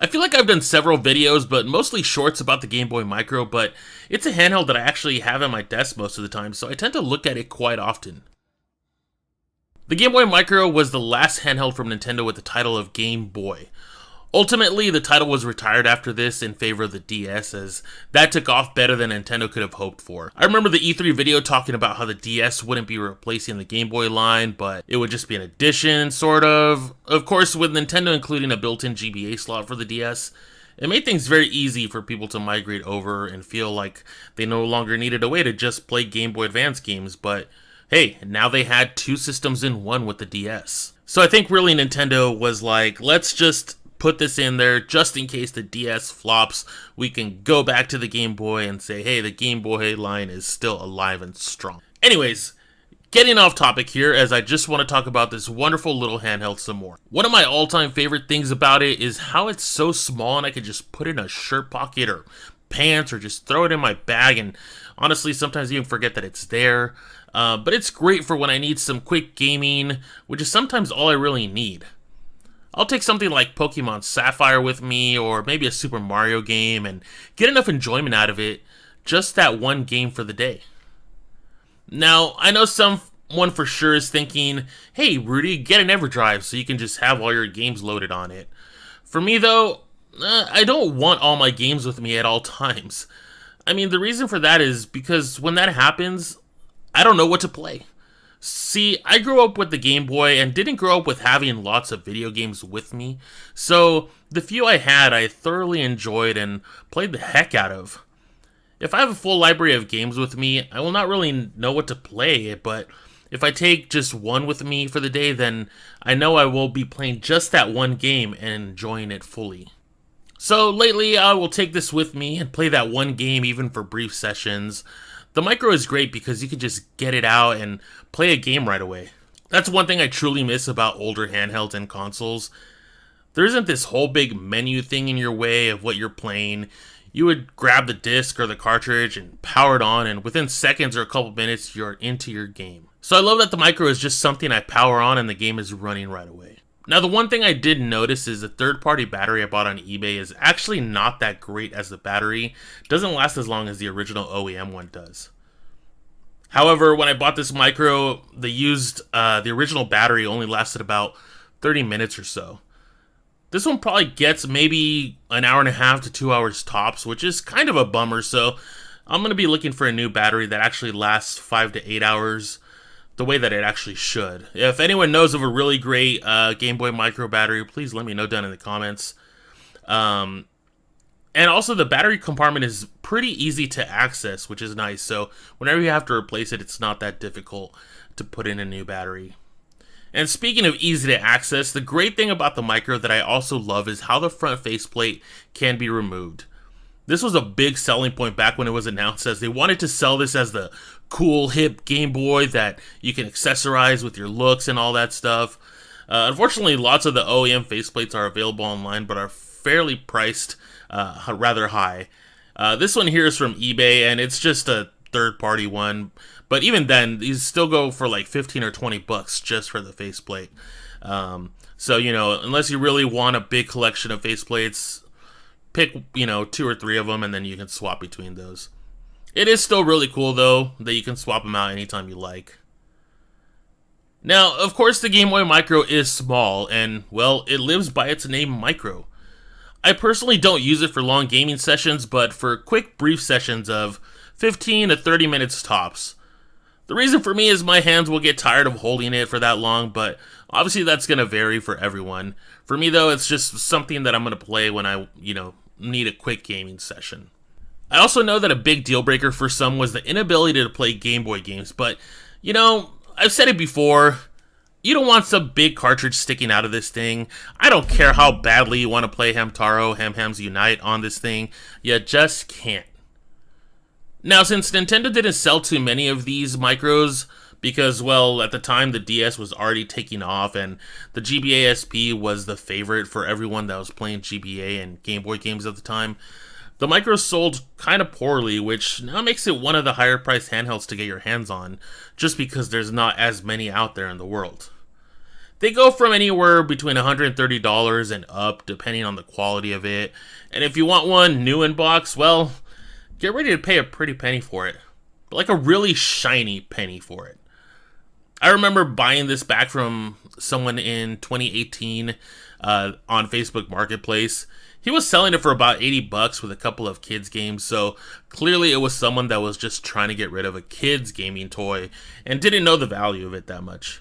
I feel like I've done several videos, but mostly shorts about the Game Boy Micro, but it's a handheld that I actually have at my desk most of the time, so I tend to look at it quite often. The Game Boy Micro was the last handheld from Nintendo with the title of Game Boy. Ultimately, the title was retired after this in favor of the DS, as that took off better than Nintendo could have hoped for. I remember the E3 video talking about how the DS wouldn't be replacing the Game Boy line, but it would just be an addition, sort of. Of course, with Nintendo including a built-in GBA slot for the DS, it made things very easy for people to migrate over and feel like they no longer needed a way to just play Game Boy Advance games, but hey, now they had two systems in one with the DS. So I think really Nintendo was like, let's just put this in there just in case the DS flops. We can go back to the Game Boy and say, hey, the Game Boy line is still alive and strong. Anyways, getting off topic here, as I just want to talk about this wonderful little handheld some more. One of my all-time favorite things about it is how it's so small and I can just put it in a shirt pocket or pants or just throw it in my bag, and honestly sometimes even forget that it's there. But it's great for when I need some quick gaming, which is sometimes all I really need. I'll take something like Pokemon Sapphire with me, or maybe a Super Mario game, and get enough enjoyment out of it, just that one game for the day. Now, I know someone for sure is thinking, hey Rudy, get an EverDrive so you can just have all your games loaded on it. For me though, I don't want all my games with me at all times. I mean, the reason for that is because when that happens, I don't know what to play. See, I grew up with the Game Boy and didn't grow up with having lots of video games with me, so the few I had I thoroughly enjoyed and played the heck out of. If I have a full library of games with me, I will not really know what to play, but if I take just one with me for the day, then I know I will be playing just that one game and enjoying it fully. So lately, I will take this with me and play that one game even for brief sessions. The Micro is great because you can just get it out and play a game right away. That's one thing I truly miss about older handhelds and consoles. There isn't this whole big menu thing in your way of what you're playing. You would grab the disc or the cartridge and power it on, and within seconds or a couple minutes, you're into your game. So I love that the Micro is just something I power on and the game is running right away. Now, the one thing I did notice is the third-party battery I bought on eBay is actually not that great, as the battery doesn't last as long as the original OEM one does. However, when I bought this Micro, the original battery only lasted about 30 minutes or so. This one probably gets maybe an hour and a half to 2 hours tops, which is kind of a bummer, so I'm going to be looking for a new battery that actually lasts 5 to 8 hours, the way that it actually should. If anyone knows of a really great Game Boy Micro battery, please let me know down in the comments. And also, the battery compartment is pretty easy to access, which is nice. So whenever you have to replace it, it's not that difficult to put in a new battery. And speaking of easy to access, the great thing about the Micro that I also love is how the front faceplate can be removed. This was a big selling point back when it was announced, as they wanted to sell this as the cool, hip Game Boy that you can accessorize with your looks and all that stuff. Unfortunately, lots of the OEM faceplates are available online, but are fairly priced rather high. This one here is from eBay, and it's just a third-party one. But even then, these still go for like 15 or 20 bucks just for the faceplate. So, you know, unless you really want a big collection of faceplates, pick, 2 or 3 of them, and then you can swap between those. It is still really cool, though, that you can swap them out anytime you like. Now, of course, the Game Boy Micro is small, and, well, it lives by its name, Micro. I personally don't use it for long gaming sessions, but for quick, brief sessions of 15 to 30 minutes tops. The reason for me is my hands will get tired of holding it for that long, but obviously that's going to vary for everyone. For me, though, it's just something that I'm going to play when I, need a quick gaming session. I also know that a big deal breaker for some was the inability to play Game Boy games, but, I've said it before, you don't want some big cartridge sticking out of this thing. I don't care how badly you want to play Hamtaro, Ham-Hams Unite on this thing, you just can't. Now, since Nintendo didn't sell too many of these Micros, because, well, at the time the DS was already taking off, and the GBA SP was the favorite for everyone that was playing GBA and Game Boy games at the time, the Micro sold kind of poorly, which now makes it one of the higher priced handhelds to get your hands on, just because there's not as many out there in the world. They go from anywhere between $130 and up, depending on the quality of it. And if you want one new in box, well, get ready to pay a pretty penny for it. But like a really shiny penny for it. I remember buying this back from someone in 2018 on Facebook Marketplace. He was selling it for about $80 with a couple of kids games, so clearly it was someone that was just trying to get rid of a kids gaming toy and didn't know the value of it that much.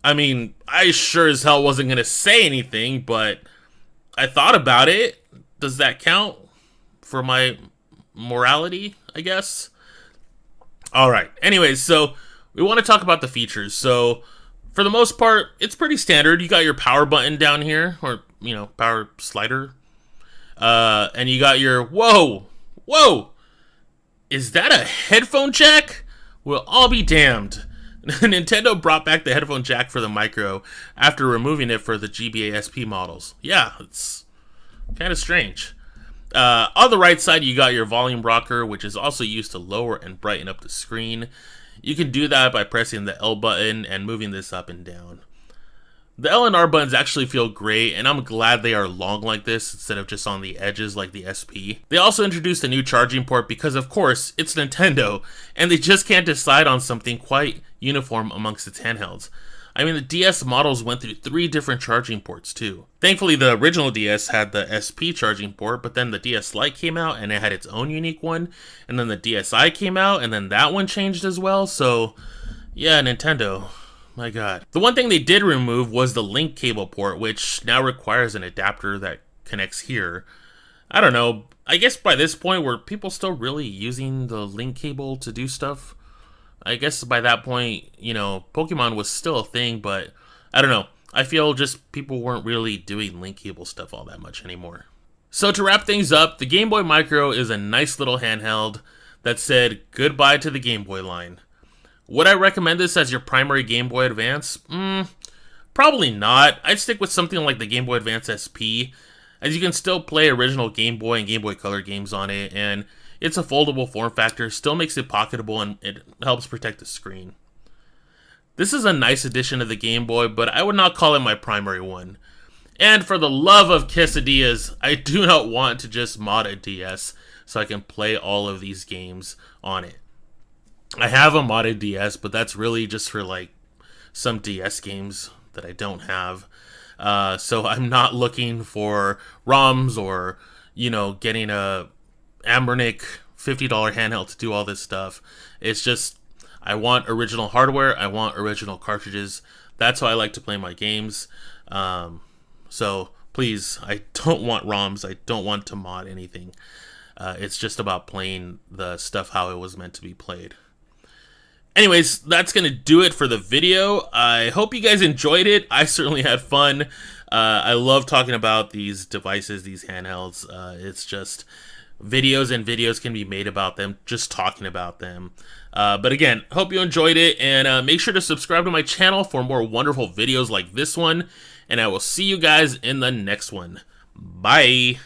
I mean, I sure as hell wasn't going to say anything, but I thought about it. Does that count for my morality, I guess? Alright, anyways, so we want to talk about the features. So, for the most part, it's pretty standard. You got your power button down here, or, power slider. And you got your, whoa, is that a headphone jack? We'll all be damned. Nintendo brought back the headphone jack for the Micro after removing it for the GBA SP models. Yeah, it's kind of strange. On the right side, you got your volume rocker, which is also used to lower and brighten up the screen. You can do that by pressing the L button and moving this up and down. The L and R buttons actually feel great, and I'm glad they are long like this instead of just on the edges like the SP. They also introduced a new charging port because, of course, it's Nintendo, and they just can't decide on something quite uniform amongst its handhelds. I mean, the DS models went through 3 different charging ports, too. Thankfully, the original DS had the SP charging port, but then the DS Lite came out, and it had its own unique one, and then the DSi came out, and then that one changed as well, so, yeah, Nintendo. My god. The one thing they did remove was the link cable port, which now requires an adapter that connects here. I don't know, I guess by this point, were people still really using the link cable to do stuff? I guess by that point, Pokemon was still a thing, but I don't know. I feel just people weren't really doing link cable stuff all that much anymore. So to wrap things up, the Game Boy Micro is a nice little handheld that said goodbye to the Game Boy line. Would I recommend this as your primary Game Boy Advance? Probably not. I'd stick with something like the Game Boy Advance SP, as you can still play original Game Boy and Game Boy Color games on it, and it's a foldable form factor, still makes it pocketable, and it helps protect the screen. This is a nice addition to the Game Boy, but I would not call it my primary one. And for the love of quesadillas, I do not want to just mod a DS so I can play all of these games on it. I have a modded DS, but that's really just for like some DS games that I don't have. So I'm not looking for ROMs or, getting a Ambernic $50 handheld to do all this stuff. It's just, I want original hardware, I want original cartridges. That's how I like to play my games. So please, I don't want ROMs, I don't want to mod anything. It's just about playing the stuff how it was meant to be played. Anyways, that's going to do it for the video. I hope you guys enjoyed it. I certainly had fun. I love talking about these devices, these handhelds. It's just videos and videos can be made about them, just talking about them. But again, hope you enjoyed it, and make sure to subscribe to my channel for more wonderful videos like this one, and I will see you guys in the next one. Bye!